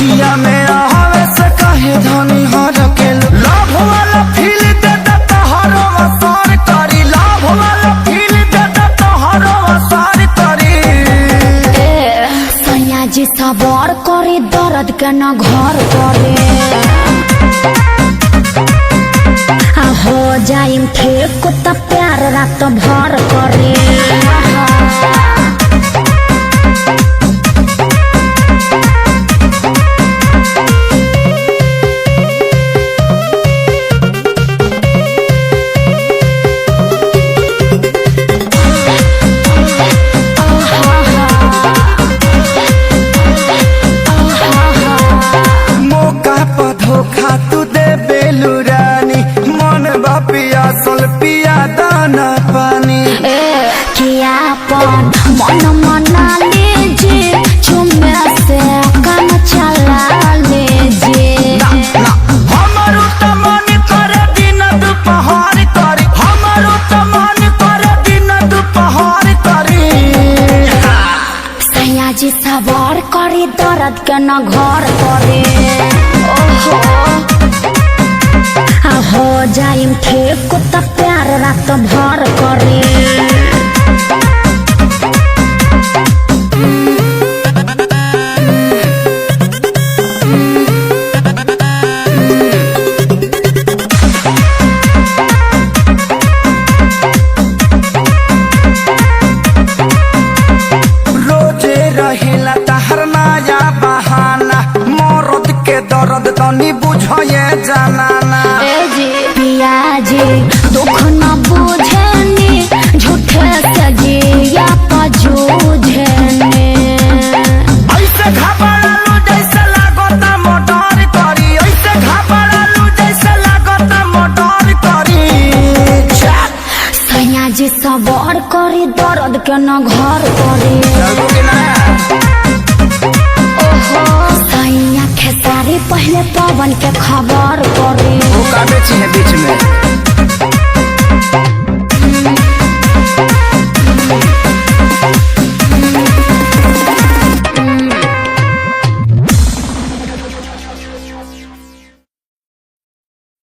रतिया में आवे से कहे धनी हर के लाभ वाला फील दे देता हरो असर करी लाभ वाला फील दे देता हरो असर करी सैया जी सवार करे दर्द के न घर करे हो जाइम ठीक तो प्यार रात भर करे धोखा तू दे बेलू रानी मन बापिया सल पिया दाना पानी किया पन मन मना लीजिए चुम्मे से काम चला लीजिए हमारो तो मन करे दिन दोपहर करी हमारो तो मन करे दिन दोपहर करी सैया जी सवार करे दर्द के न घर करे हो जाइम ठीक तो प्यार रात भर करे रोजे रहेला तहर नया बहाना मरद के दर्द तनी बुझे जाना पियाजी दुख न बुझनी झूठे से जिया पजूझनी ऐसे घबरालू जैसे लागता मोटर करी ऐसे घबरालू जैसे लागता मोटर करी सैया जी सवार करे दर्द के न घर करे सैया खेसारी पहले पवन के खबर करे वो का बेची है बीच में।